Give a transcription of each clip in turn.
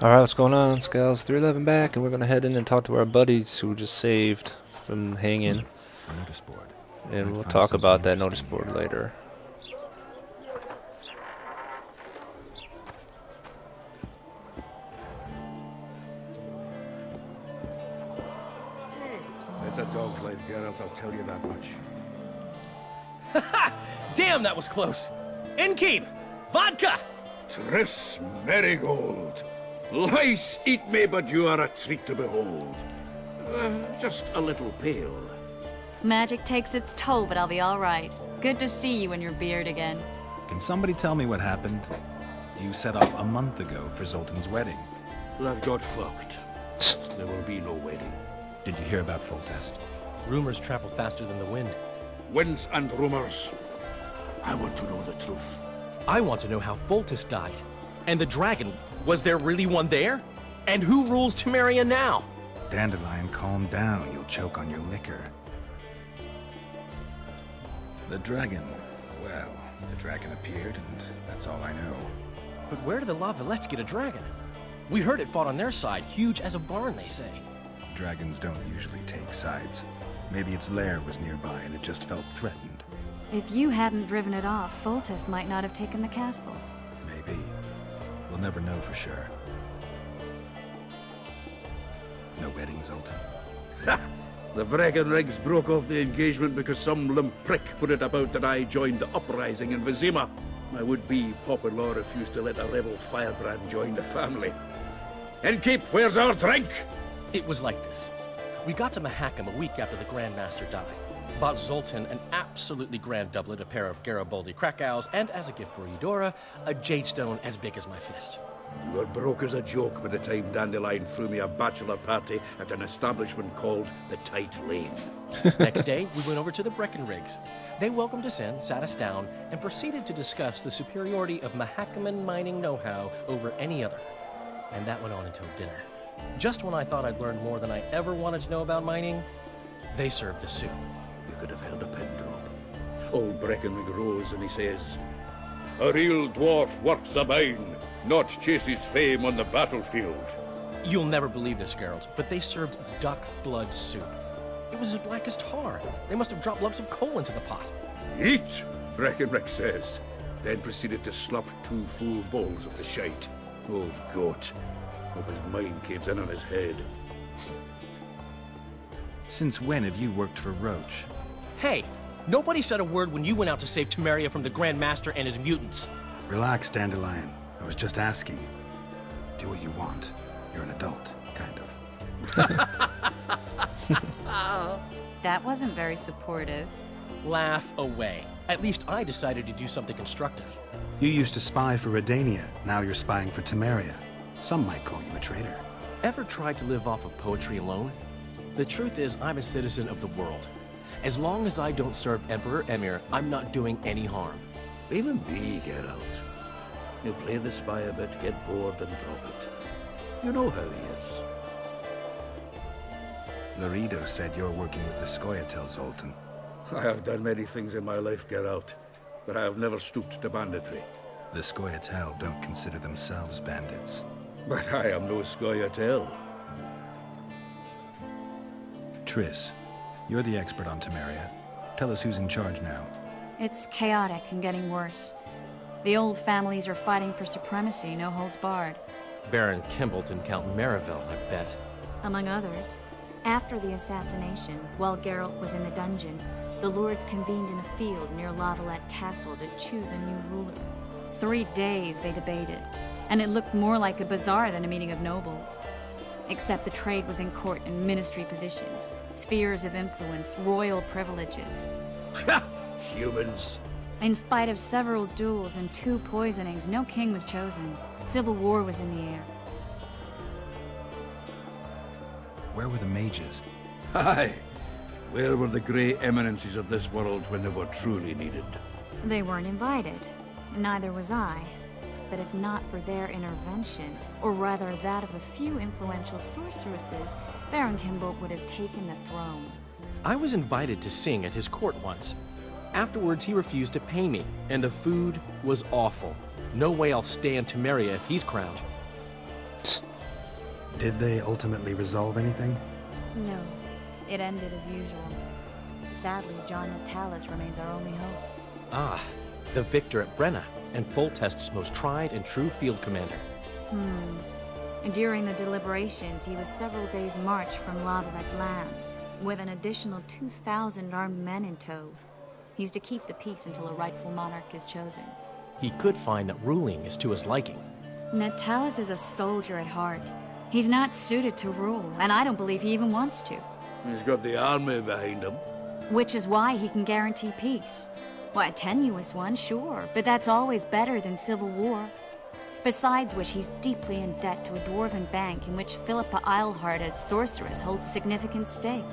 Alright, what's going on? Scales 311 back, and we're gonna head in and talk to our buddies who just saved from hanging. Notice board. And we'll talk about that notice board later. It's a dog's life, Geralt, I'll tell you that much. Damn, that was close. Innkeep! Vodka! Triss Marigold! Lice eat me, but you are a treat to behold. Just a little pale. Magic takes its toll, but I'll be all right. Good to see you and your beard again. Can somebody tell me what happened? You set off a month ago for Zoltan's wedding. That got fucked. There will be no wedding. Did you hear about Foltest? Rumors travel faster than the wind. Winds and rumors. I want to know the truth. I want to know how Foltest died. And the dragon, was there really one there? And who rules Temerian now? Dandelion, calm down. You'll choke on your liquor. The dragon. Well, the dragon appeared, and that's all I know. But where did the Lavalettes get a dragon? We heard it fought on their side, huge as a barn, they say. Dragons don't usually take sides. Maybe its lair was nearby and it just felt threatened. If you hadn't driven it off, Foltest might not have taken the castle. Maybe. We'll never know for sure. No wedding, Zoltan. Ha! The Bregenrigs broke off the engagement because some limp prick put it about that I joined the uprising in Vizima. My would-be pop-in-law refused to let a rebel firebrand join the family. Innkeep, where's our drink? It was like this. We got to Mahakam a week after the Grand Master died. Bought Zoltan an absolutely grand doublet, a pair of Garibaldi Krakau's, and as a gift for Eudora, a jade stone as big as my fist. You were broke as a joke by the time Dandelion threw me a bachelor party at an establishment called the Tight Lane. Next day, we went over to the Breckenrigs. They welcomed us in, sat us down, and proceeded to discuss the superiority of Mahakaman mining know-how over any other. And that went on until dinner. Just when I thought I'd learned more than I ever wanted to know about mining, they served the soup. You could have held a pin drop. Old Breckenrig rose and he says, "A real dwarf works a mine, not chases fame on the battlefield." You'll never believe this, Geralt, but they served duck blood soup. It was as black as tar. They must have dropped lumps of coal into the pot. "Eat," Breckenrig says, then proceeded to slurp 2 full bowls of the shite. Old goat. Hope his mind caves in on his head. Since when have you worked for Roach? Hey, nobody said a word when you went out to save Temeria from the Grand Master and his mutants. Relax, Dandelion. I was just asking. Do what you want. You're an adult, kind of. That wasn't very supportive. Laugh away. At least I decided to do something constructive. You used to spy for Redania. Now you're spying for Temeria. Some might call you a traitor. Ever tried to live off of poetry alone? The truth is, I'm a citizen of the world. As long as I don't serve Emperor Emir, I'm not doing any harm. Even me, Geralt. You play the spy a bit, get bored and drop it. You know how he is. Laredo said you're working with the Scoia'tael, Zoltan. I have done many things in my life, Geralt, but I have never stooped to banditry. The Scoia'tael don't consider themselves bandits. But I am no Scoia'tael. Triss, you're the expert on Temeria. Tell us who's in charge now. It's chaotic and getting worse. The old families are fighting for supremacy, no holds barred. Baron Kimbolt and Count Merivale, I bet. Among others. After the assassination, while Geralt was in the dungeon, the lords convened in a field near Lavalette Castle to choose a new ruler. 3 days they debated, and it looked more like a bazaar than a meeting of nobles. Except the trade was in court and ministry positions, spheres of influence, royal privileges. Humans. In spite of several duels and 2 poisonings, no king was chosen. Civil war was in the air. Where were the mages? Aye. Where were the grey eminences of this world when they were truly needed? They weren't invited. Neither was I. But if not for their intervention, or rather that of a few influential sorceresses, Baron Kimbolt would have taken the throne. I was invited to sing at his court once. Afterwards, he refused to pay me, and the food was awful. No way I'll stay in Temeria if he's crowned. Did they ultimately resolve anything? No, it ended as usual. Sadly, John Natalis remains our only hope. Ah, the victor at Brenna, and Foltest's most tried and true field commander. During the deliberations, he was several days' march from Lavalette lands, with an additional 2,000 armed men in tow. He's to keep the peace until a rightful monarch is chosen. He could find that ruling is to his liking. Natalis is a soldier at heart. He's not suited to rule, and I don't believe he even wants to. He's got the army behind him. Which is why he can guarantee peace. Well, a tenuous one, sure, but that's always better than civil war. Besides which, he's deeply in debt to a dwarven bank in which Philippa Eilhart as sorceress holds significant stake.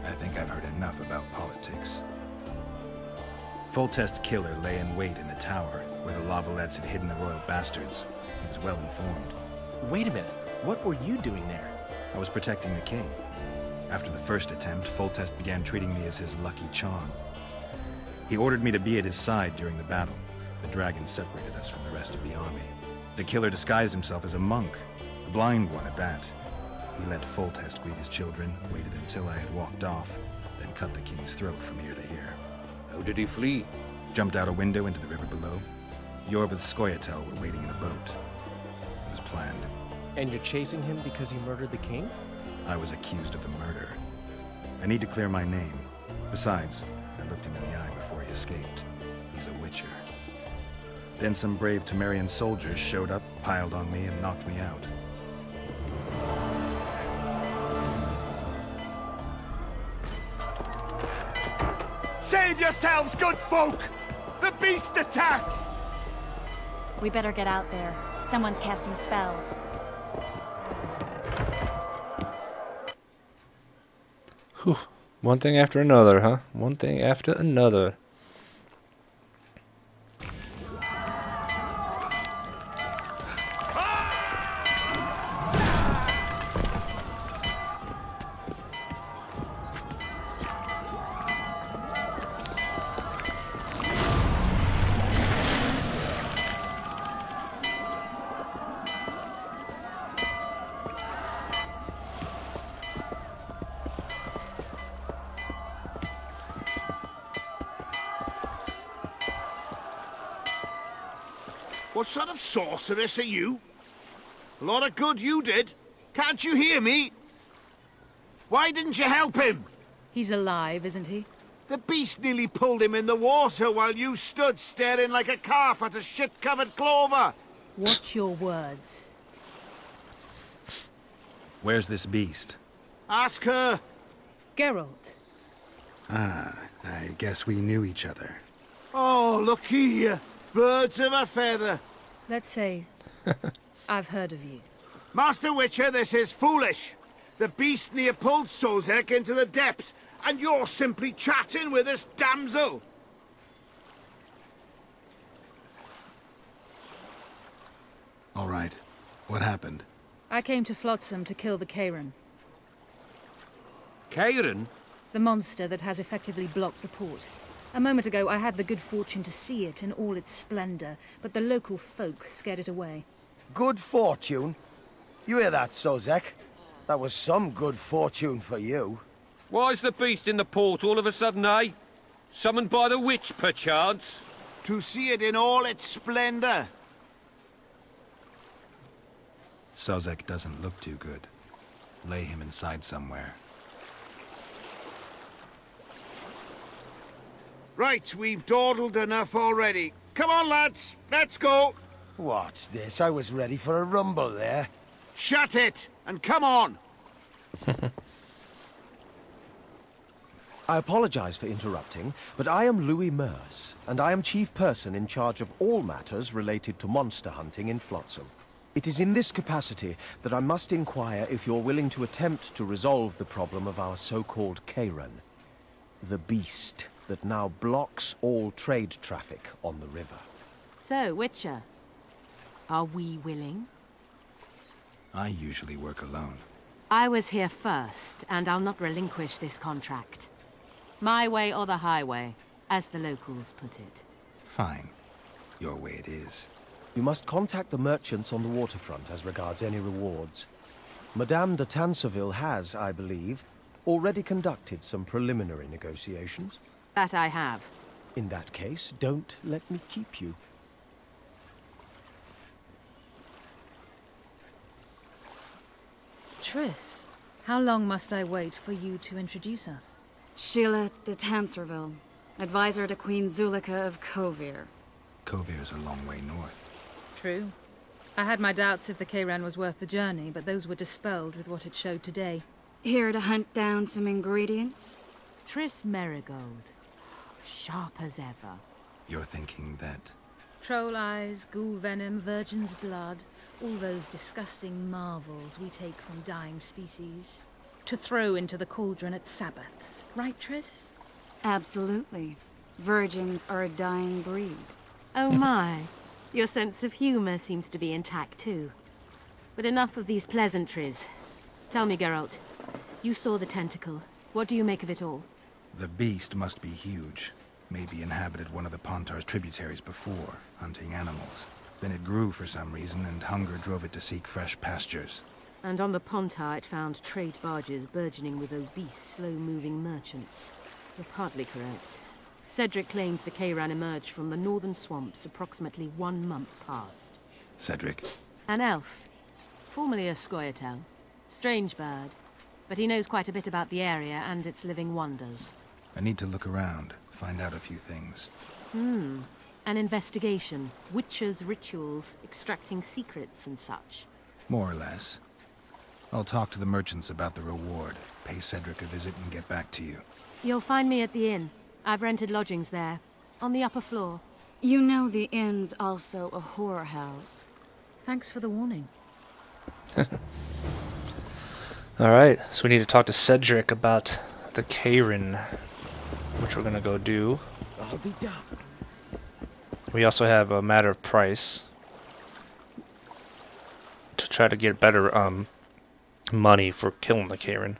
I think I've heard enough about politics. Foltest's killer lay in wait in the tower, where the Lavalettes had hidden the royal bastards. He was well informed. Wait a minute, what were you doing there? I was protecting the king. After the first attempt, Foltest began treating me as his lucky charm. He ordered me to be at his side during the battle. The dragon separated us from the rest of the army. The killer disguised himself as a monk, a blind one at that. He let Foltest greet his children, waited until I had walked off, then cut the king's throat from ear to ear. How did he flee? Jumped out a window into the river below. Yorv with Skoyatel were waiting in a boat. It was planned. And you're chasing him because he murdered the king? I was accused of the murder. I need to clear my name. Besides, I looked him in the eye before he escaped. He's a witcher. Then some brave Temerian soldiers showed up, piled on me, and knocked me out. Save yourselves, good folk! The beast attacks! We better get out there. Someone's casting spells. Whew. One thing after another, huh? One thing after another. What sort of sorceress are you? A lot of good you did. Can't you hear me? Why didn't you help him? He's alive, isn't he? The beast nearly pulled him in the water while you stood staring like a calf at a shit-covered clover. Watch your words. Where's this beast? Ask her. Geralt. Ah, I guess we knew each other. Oh, look here. Birds of a feather. Let's say I've heard of you. Master Witcher, this is foolish. The beast near pulled Sozek into the depths, and you're simply chatting with this damsel. All right. What happened? I came to Flotsam to kill the Kayran, Kayran? the monster that has effectively blocked the port. A moment ago, I had the good fortune to see it in all its splendor, but the local folk scared it away. Good fortune? You hear that, Sozek? That was some good fortune for you. Why's the beast in the port all of a sudden, eh? Summoned by the witch, perchance? To see it in all its splendor. Sozek doesn't look too good. Lay him inside somewhere. Right, we've dawdled enough already. Come on, lads, let's go. What's this? I was ready for a rumble there. Shut it, and come on. I apologize for interrupting, but I am Louis Merce, and I am chief person in charge of all matters related to monster hunting in Flotsam. It is in this capacity that I must inquire if you're willing to attempt to resolve the problem of our so-called Kayran, the beast that now blocks all trade traffic on the river. So, Witcher, are we willing? I usually work alone. I was here first, and I'll not relinquish this contract. My way or the highway, as the locals put it. Fine. Your way it is. You must contact the merchants on the waterfront as regards any rewards. Madame de Tanseville has, I believe, already conducted some preliminary negotiations. That I have. In that case, don't let me keep you. Triss, how long must I wait for you to introduce us? Sheila de Tanserville, advisor to Queen Zulika of Kovir. Kovir's a long way north. True. I had my doubts if the Kayran was worth the journey, but those were dispelled with what it showed today. Here to hunt down some ingredients? Triss Merigold. Sharp as ever. You're thinking that... Troll eyes, ghoul venom, virgin's blood, all those disgusting marvels we take from dying species. To throw into the cauldron at Sabbaths. Right, Triss? Absolutely. Virgins are a dying breed. Oh my. Your sense of humor seems to be intact too. But enough of these pleasantries. Tell me, Geralt. You saw the tentacle. What do you make of it all? The beast must be huge. Maybe inhabited one of the Pontar's tributaries before, hunting animals. Then it grew for some reason, and hunger drove it to seek fresh pastures. And on the Pontar it found trade barges burgeoning with obese, slow-moving merchants. You're partly correct. Cedric claims the Kayran emerged from the northern swamps approximately 1 month past. Cedric? An elf. Formerly a Scoia'tael. Strange bird. But he knows quite a bit about the area and its living wonders. I need to look around, find out a few things. An investigation. Witches' rituals, extracting secrets and such. More or less. I'll talk to the merchants about the reward, pay Cedric a visit and get back to you. You'll find me at the inn. I've rented lodgings there, on the upper floor. You know the inn's also a whorehouse. Thanks for the warning. Alright, so we need to talk to Cedric about the Kayran, which we're gonna go do. I'll be down. We also have a matter of price to try to get better money for killing the Kayran.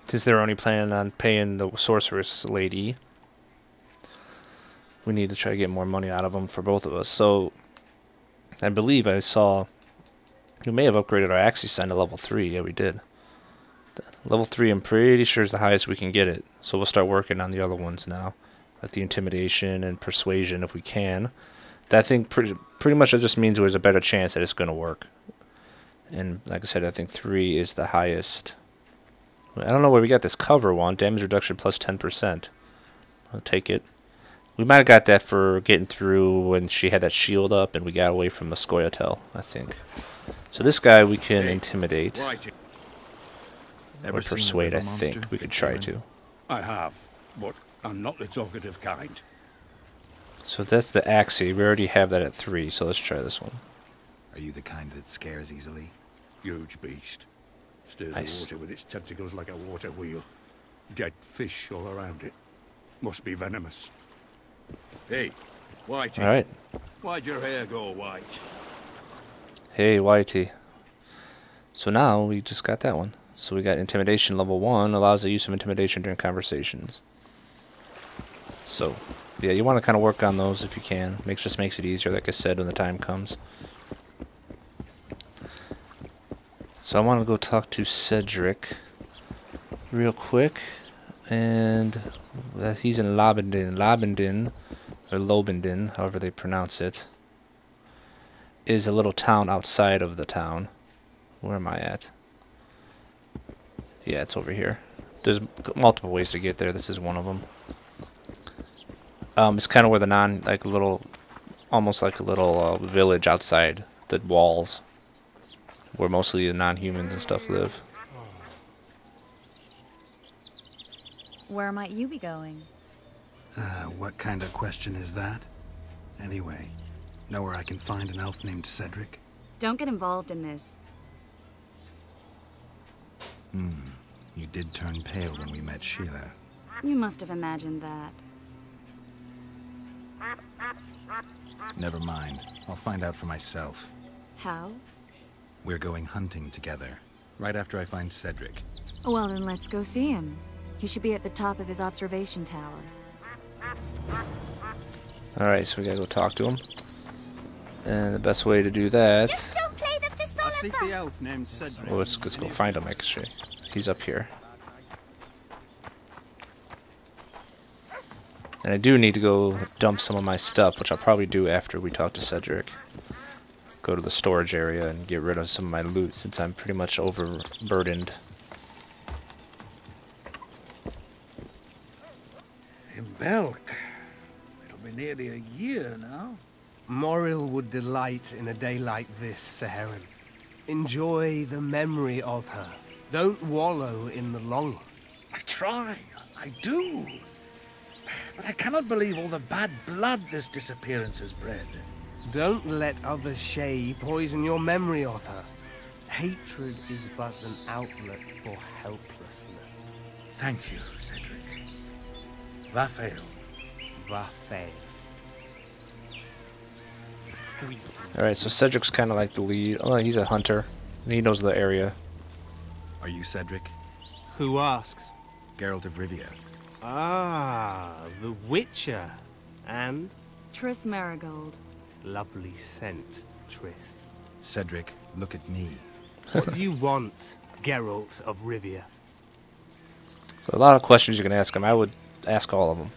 Since they're only planning on paying the sorceress lady, we need to try to get more money out of them for both of us. So, I believe I saw we may have upgraded our Axis sign to level 3. Yeah, we did. Level 3, I'm pretty sure is the highest we can get it. So we'll start working on the other ones now, like the intimidation and persuasion if we can. That thing pretty much that just means there's a better chance that it's going to work. And like I said, I think 3 is the highest. I don't know where we got this cover one. Damage reduction plus 10%. I'll take it. We might have got that for getting through when she had that shield up and we got away from the Scoia'tael, I think. So this guy we can intimidate. Or persuade, I think. We could try to. I have, but I'm not the talkative kind. So that's the Axie. We already have that at 3, so let's try this one. Are you the kind that scares easily? Huge beast. Stirs Nice. the water with its tentacles like a water wheel. Dead fish all around it. Must be venomous. Hey, Whitey. Alright. Why'd your hair go white? Hey, Whitey. So now we just got that one. So we got intimidation level 1, allows the use of intimidation during conversations. So, yeah, you want to kind of work on those if you can. Just makes it easier, like I said, when the time comes. So I want to go talk to Cedric real quick. And he's in Lobendin. Lobendin, or Lobendin, however they pronounce it, is a little town outside of the town. Where am I at? Yeah, it's over here. There's multiple ways to get there. This is one of them. It's kind of where the almost like a little village outside the walls, where mostly the non-humans and stuff live. Where might you be going? What kind of question is that? Anyway, know where I can find an elf named Cedric? Don't get involved in this. You did turn pale when we met Sheila. You must have imagined that. Never mind. I'll find out for myself. How? We're going hunting together. Right after I find Cedric. Well, then let's go see him. He should be at the top of his observation tower. Alright, so we gotta go talk to him. And the best way to do that... Just don't play the I seek the Fisolifer. elf named Cedric. Well, let's go find him, actually. He's up here. And I do need to go dump some of my stuff, which I'll probably do after we talk to Cedric. Go to the storage area and get rid of some of my loot, since I'm pretty much overburdened. In Belk. It'll be nearly a year now. Moril would delight in a day like this, Saharan. Enjoy the memory of her. Don't wallow in the longing. I try. I do. But I cannot believe all the bad blood this disappearance has bred. Don't let others' Shay poison your memory of her. Hatred is but an outlet for helplessness. Thank you, Cedric. Vafael. Vafael. Alright, so Cedric's kind of like the lead. Oh, he's a hunter. He knows the area. Are you Cedric? Who asks? Geralt of Rivia. Ah, the Witcher. And? Triss Marigold. Lovely scent, Triss. Cedric, look at me. What do you want, Geralt of Rivia? So a lot of questions you can ask him. I would ask all of them.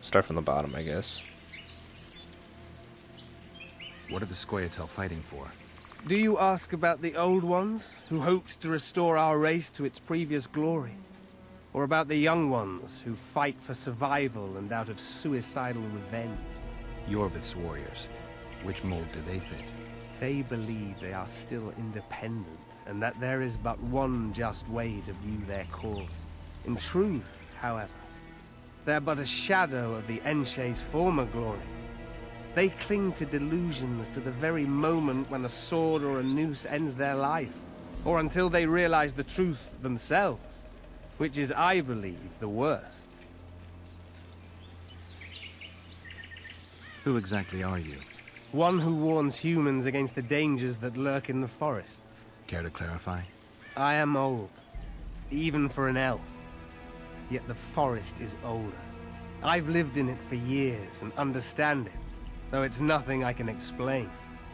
Start from the bottom, I guess. What are the Scoia'tael fighting for? Do you ask about the old ones, who hoped to restore our race to its previous glory? Or about the young ones, who fight for survival and out of suicidal revenge? Yorvith's warriors. Which mold do they fit? They believe they are still independent, and that there is but one just way to view their cause. In truth, however, they're but a shadow of the Enshay's former glory. They cling to delusions to the very moment when a sword or a noose ends their life, or until they realize the truth themselves, which is, I believe, the worst. Who exactly are you? One who warns humans against the dangers that lurk in the forest. Care to clarify? I am old, even for an elf. Yet the forest is older. I've lived in it for years and understand it, though it's nothing I can explain.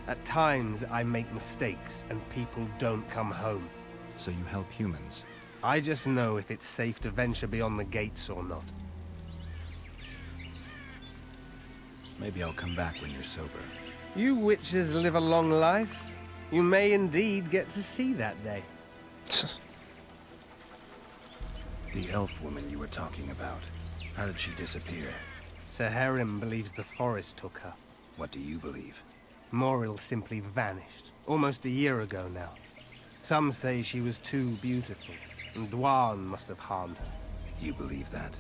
At times, I make mistakes and people don't come home. So you help humans? I just know if it's safe to venture beyond the gates or not. Maybe I'll come back when you're sober. You witches live a long life. You may indeed get to see that day. The elf woman you were talking about. How did she disappear? Saharim believes the forest took her. What do you believe? Moril simply vanished, almost a year ago now. Some say she was too beautiful, and Dwarf must have harmed her. You believe that?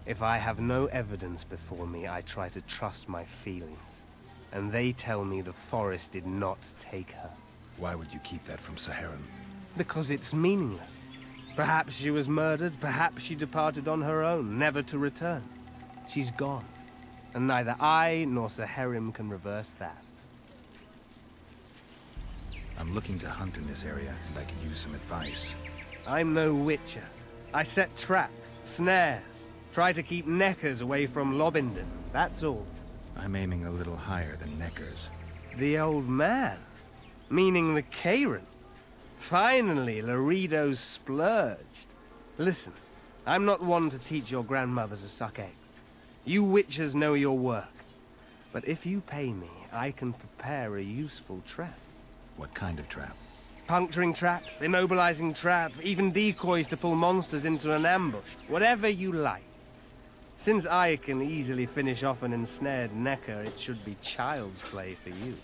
If I have no evidence before me, I try to trust my feelings. And they tell me the forest did not take her. Why would you keep that from Saharim? Because it's meaningless. Perhaps she was murdered, perhaps she departed on her own, never to return. She's gone, and neither I nor Saharim can reverse that. I'm looking to hunt in this area, and I could use some advice. I'm no witcher. I set traps, snares, try to keep neckers away from Lobinden, that's all. I'm aiming a little higher than Neckers. The old man? Meaning the Kayran? Finally, Laredo's splurged. Listen, I'm not one to teach your grandmother to suck eggs. You witchers know your work. But if you pay me, I can prepare a useful trap. What kind of trap? Puncturing trap, immobilizing trap, even decoys to pull monsters into an ambush. Whatever you like. Since I can easily finish off an ensnared Necker, it should be child's play for you.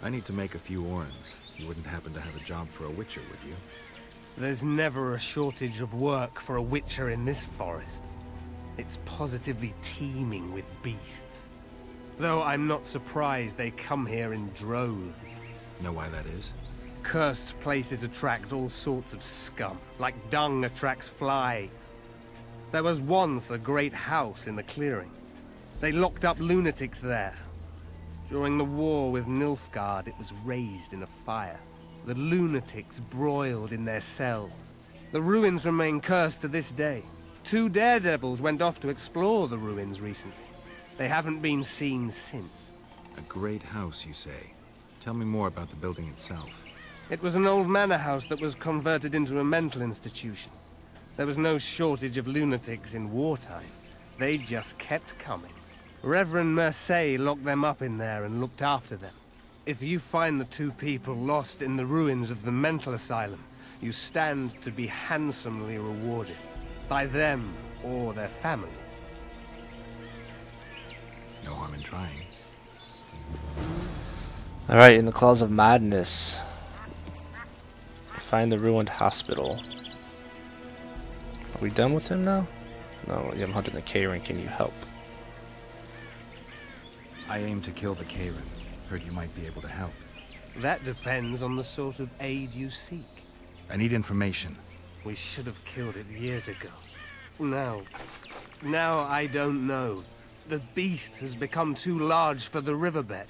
I need to make a few orns. You wouldn't happen to have a job for a witcher, would you? There's never a shortage of work for a witcher in this forest. It's positively teeming with beasts. Though I'm not surprised they come here in droves. Know why that is? Cursed places attract all sorts of scum, like dung attracts flies. There was once a great house in the clearing. They locked up lunatics there. During the war with Nilfgaard, it was razed in a fire. The lunatics broiled in their cells. The ruins remain cursed to this day. 2 daredevils went off to explore the ruins recently. They haven't been seen since. A great house, you say? Tell me more about the building itself. It was an old manor house that was converted into a mental institution. There was no shortage of lunatics in wartime. They just kept coming. Reverend Mercier locked them up in there and looked after them. If you find the two people lost in the ruins of the mental asylum, you stand to be handsomely rewarded. By them or their families. No harm in trying. Alright, in the Claws of Madness. Find the ruined hospital. Are we done with him now? No, I'm hunting the Kayran. Can you help? I aim to kill the Kayran. Heard you might be able to help. That depends on the sort of aid you seek. I need information. We should have killed it years ago. Now I don't know. The beast has become too large for the riverbed,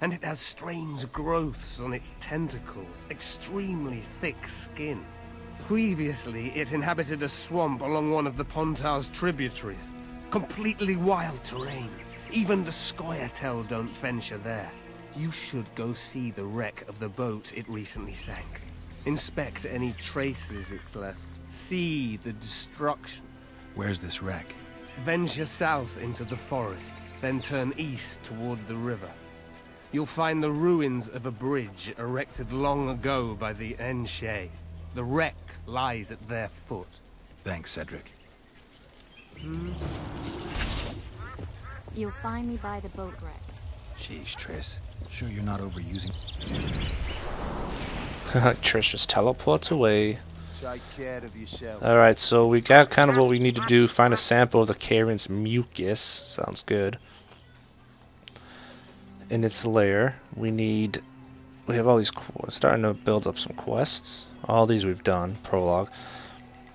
and it has strange growths on its tentacles, extremely thick skin. Previously, it inhabited a swamp along one of the Pontar's tributaries. Completely wild terrain. Even the Scoia'tael don't venture there. You should go see the wreck of the boat it recently sank. Inspect any traces it's left. See the destruction. Where's this wreck? Venture south into the forest, then turn east toward the river. You'll find the ruins of a bridge erected long ago by the Enshe. The wreck lies at their foot. Thanks, Cedric. You'll find me by the boat wreck. Jeez, Triss. Sure you're not overusing... Trish just teleports away. Take care of yourself. Alright, so we got kind of what we need to do. Find a sample of the Kayran's mucus. Sounds good. In its lair, we have all these... starting to build up some quests. All these we've done. Prologue.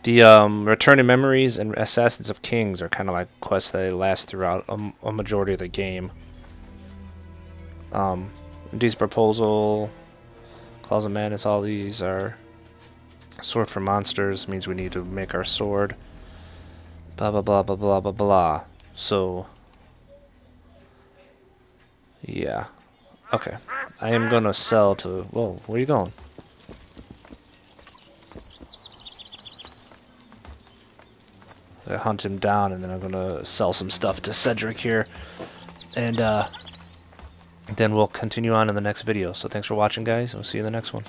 The Returning Memories and Assassins of Kings are kind of like quests that last throughout a majority of the game. These Proposal, Claws of Madness, all these are Sword for Monsters, means we need to make our sword. Blah blah blah blah blah blah blah. So yeah. Okay. I am gonna sell to... Whoa, where are you going? I hunt him down, and then I'm gonna sell some stuff to Cedric here, and then we'll continue on in the next video. So thanks for watching, guys. We'll see you in the next one.